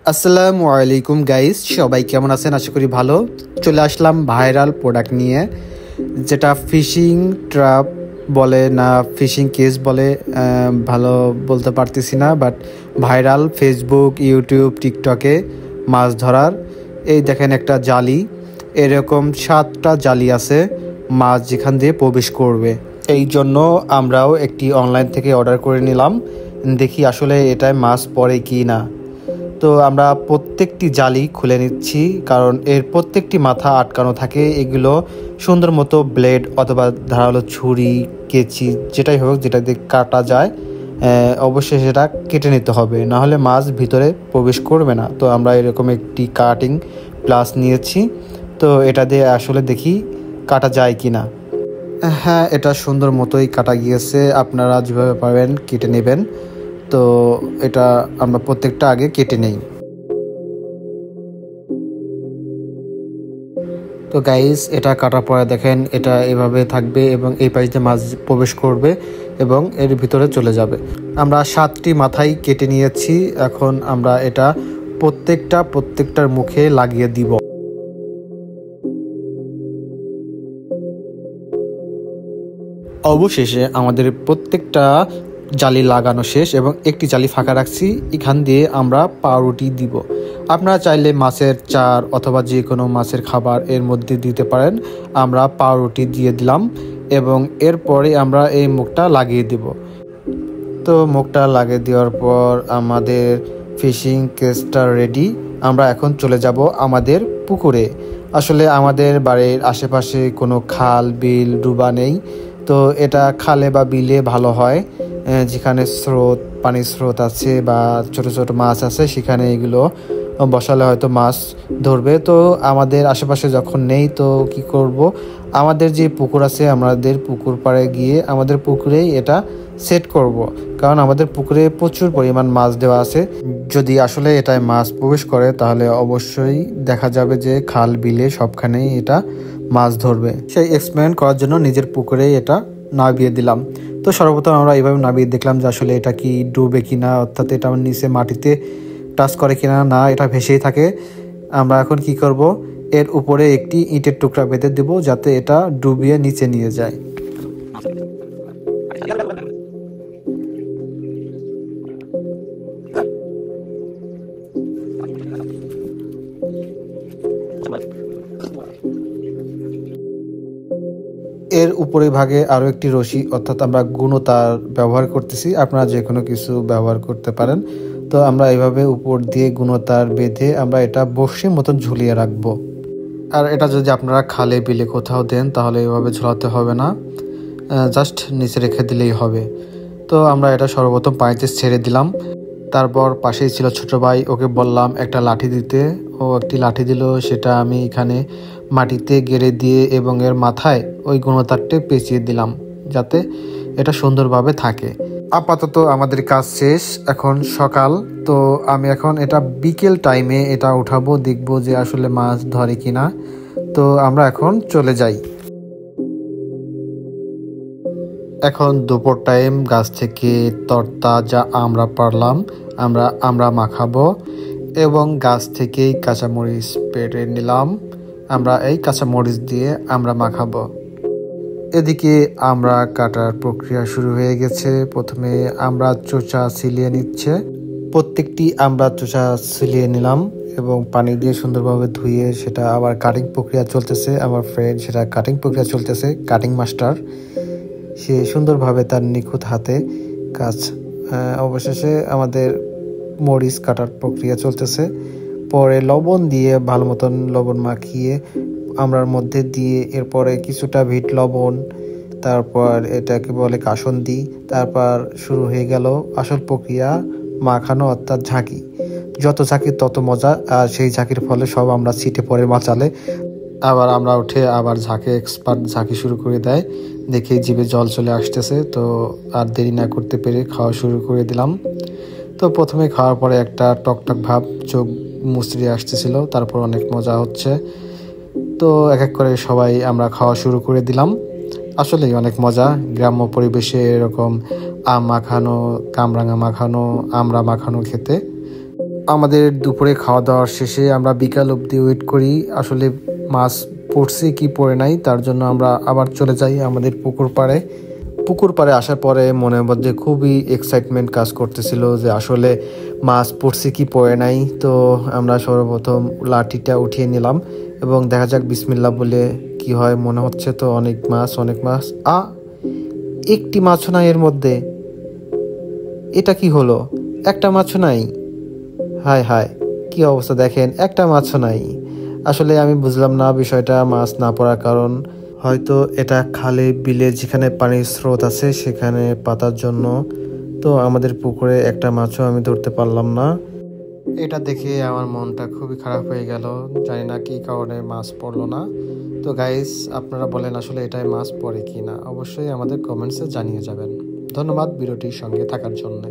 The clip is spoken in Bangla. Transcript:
আসসালামু আলাইকুম গাইস, সবাই কেমন আছেন? আশা করি ভালো। চলে আসলাম ভাইরাল প্রোডাক্ট নিয়ে, যেটা ফিশিং ট্র্যাপ বলে না ফিশিং কেস বলে, ভালো বলতে পারতেছি না, বাট ভাইরাল ফেসবুক, ইউটিউব, টিকটকে মাছ ধরার। এই দেখেন একটা জালি, এরকম 7টা জালি আছে মাছ যেখান দিয়ে প্রবেশ করবে। এই জন্য আমরাও একটি অনলাইন থেকে অর্ডার করে নিলাম, দেখি আসলে এটায় মাছ পড়ে কি না। তো আমরা প্রত্যেকটি জালি খুলে নিচ্ছি, কারণ এর প্রত্যেকটি মাথা আটকানো থাকে। এগুলো সুন্দর মতো ব্লেড অথবা ধারালো ছুরি, কেচি, যেটাই হোক, যেটা দিয়ে কাটা যায়, অবশ্যই সেটা কেটে নিতে হবে, নাহলে মাছ ভিতরে প্রবেশ করবে না। তো আমরা এরকম একটি কাটিং প্লাস নিয়েছি, তো এটা দিয়ে আসলে দেখি কাটা যায় কি না। হ্যাঁ, এটা সুন্দর মতোই কাটা গিয়েছে। আপনারা যেভাবে পারবেন কেটে নেবেন। তো এটা আমরা প্রত্যেকটা আগে কেটে নেই। তো গাইস, এটা কাটার পরে দেখেন এটা এভাবে থাকবে এবং এই পাশ দিয়ে মাছ প্রবেশ করবে এবং এর ভিতরে চলে যাবে। আমরা 7টি মাথাই কেটে নিয়েছি। এখন আমরা এটা প্রত্যেকটার মুখে লাগিয়ে দিব। অবশেষে আমাদের প্রত্যেকটা জালি লাগানো শেষ এবং একটি জালি ফাঁকা রাখছি, এখান দিয়ে আমরা পাউরুটি দিব। আপনারা চাইলে মাছের চার অথবা যে কোনো মাছের খাবার এর মধ্যে দিতে পারেন। আমরা পাউরুটি দিয়ে দিলাম এবং এরপরে আমরা এই মুখটা লাগিয়ে দিব। তো মুখটা লাগিয়ে দেওয়ার পর আমাদের ফিশিং কেসটা রেডি। আমরা এখন চলে যাব আমাদের পুকুরে। আসলে আমাদের বাড়ির আশেপাশে কোনো খাল, বিল, ডুবা নেই। তো এটা খালে বা বিলে ভালো হয়, যেখানে পানির স্রোত আছে বা ছোট ছোট মাছ আছে, সেখানে এগুলো বসালে হয়তো মাছ ধরবে। তো আমাদের আশেপাশে যখন নেই, তো কি করব, আমাদের যে পুকুর আছে আমাদের পুকুর পাড়ে গিয়ে আমাদের পুকুরেই এটা সেট করব, কারণ আমাদের পুকুরে প্রচুর পরিমাণ মাছ দেওয়া আছে। যদি আসলে এটায় মাছ প্রবেশ করে তাহলে অবশ্যই দেখা যাবে যে খাল, বিলে সবখানেই এটা মাছ ধরবে। সেই এক্সপেরিমেন্ট করার জন্য নিজের পুকুরেই এটা নামিয়ে দিলাম। তো সর্বপ্রথম আমরা এইভাবে নামিয়ে দেখলাম যে আসলে এটা কি ডুবে কিনা, অর্থাৎ এটা নিচে মাটিতে টাচ করে কিনা। না, এটা ভেসেই থাকে। আমরা এখন কি করব, এর উপরে একটি ইটের টুকরা বেঁধে দেব, যাতে এটা ডুবিয়ে নিচে নিয়ে যায়। এর উপরে ভাগে আরও একটি রশি, অর্থাৎ আমরা গুণতার ব্যবহার করতেছি। আপনারা যে কোনো কিছু ব্যবহার করতে পারেন। তো আমরা এইভাবে উপর দিয়ে গুণতার বেঁধে আমরা এটা বর্ষির মতন ঝুলিয়ে রাখবো। আর এটা যদি আপনারা খালে, বিলে কোথাও দেন তাহলে এভাবে ঝোলাতে হবে না, জাস্ট নিচে রেখে দিলেই হবে। তো আমরা এটা সর্বপ্রথম পানিতে ছেড়ে দিলাম। তারপর পাশেই ছিল ছোট ভাই, ওকে বললাম একটা লাঠি দিতে। ও একটি লাঠি দিল, সেটা আমি এখানে মাটিতে গেড়ে দিয়ে এবং এর মাথায় ওই গুণতারটি পেঁচিয়ে দিলাম, যাতে এটা সুন্দরভাবে থাকে। আপাতত আমাদের কাজ শেষ, এখন সকাল। তো আমি এখন এটা বিকেল টাইমে এটা উঠাবো, দেখবো যে আসলে মাছ ধরে কিনা। তো আমরা এখন চলে যাই। এখন দুপুর টাইম, গাছ থেকে তরতাজা আমরা পারলাম, আমরা মাখাবো এবং গাছ থেকেই কাঁচামরিচ পেড়ে নিলাম। আমরা এই কাঁচামরিচ দিয়ে আমরা মাখাবো। এদিকে আমরা কাটার প্রক্রিয়া শুরু হয়ে গেছে। প্রথমে আমরা চোচা ছিলিয়ে নিচ্ছে, প্রত্যেকটি আমরা চোচা ছিলিয়ে নিলাম এবং পানি দিয়ে সুন্দরভাবে ধুয়ে সেটা আবার কাটিং প্রক্রিয়া চলতেছে। আমার ফ্রেন্ড সেটা কাটিং প্রক্রিয়া চলতেছে, কাটিং মাস্টার, সে সুন্দরভাবে তার নিখুঁত হাতে কাজ। অবশেষে আমাদের মরিচ কাটার প্রক্রিয়া চলতেছে। পরে লবণ দিয়ে ভালো মতন লবণ মাখিয়ে আমরার মধ্যে দিয়ে, এরপরে কিছুটা বিট লবণ, তারপর এটাকে বলে কাসুন্দি। তারপর শুরু হয়ে গেল আসল প্রক্রিয়া, মাখানো, অর্থাৎ ঝাঁকি। যত ঝাঁকি তত মজা, আর সেই ঝাঁকির ফলে সব আমরা ছিটে পড়ে মাচালে। আবার আমরা উঠে আবার এক্সপার্ট ঝাঁকি শুরু করে দেয়, দেখে জিভে জল চলে আসতেছে। তো আর দেরি না করতে পেরে খাওয়া শুরু করে দিলাম। তো প্রথমে খাওয়ার পরে একটা টকটক ভাব, চোখ মুচড়ে আসতেছিল, তারপর অনেক মজা হচ্ছে। তো এক এক করে সবাই আমরা খাওয়া শুরু করে দিলাম। আসলেই অনেক মজা গ্রাম্য পরিবেশে এরকম আম মাখানো, কামরাঙা মাখানো, আমরা মাখানো খেতে। আমাদের দুপুরে খাওয়া দাওয়ার শেষে আমরা বিকাল অবধি ওয়েট করি আসলে মাছ পড়ছে কি পড়ে নাই, তার জন্য আমরা আবার চলে যাই আমাদের পুকুর পাড়ে আসার পরে মনের মধ্যে খুবই এক্সাইটমেন্ট কাজ করতেছিল যে আসলে মাছ পড়ছে কি পড়ে নাই। তো আমরা সর্বপ্রথম লাঠিটা উঠিয়ে নিলাম এবং দেখা যাক বিসমিল্লাহ বলে কি হয়। মনে হচ্ছে তো অনেক মাছ একটি মাছও নাই এর মধ্যে। এটা কি হলো, একটা মাছও নাই। হায় হায়, কি অবস্থা দেখেন, একটা মাছও নাই। আসলে আমি বুঝলাম না বিষয়টা, মাছ না পড়ার কারণ হয়তো এটা খালে বিলে যেখানে পানির স্রোত আছে সেখানে পাতার জন্য। তো আমাদের পুকুরে একটা মাছও আমি ধরতে পারলাম না। এটা দেখে আমার মনটা খুবই খারাপ হয়ে গেল, জানি না কি কারণে মাছ পড়লো না। তো গাইস, আপনারা বলেন আসলে এটাই মাছ পড়ে কি না, অবশ্যই আমাদের কমেন্টসে জানিয়ে যাবেন। ধন্যবাদ ভিডিওটির সঙ্গে থাকার জন্য।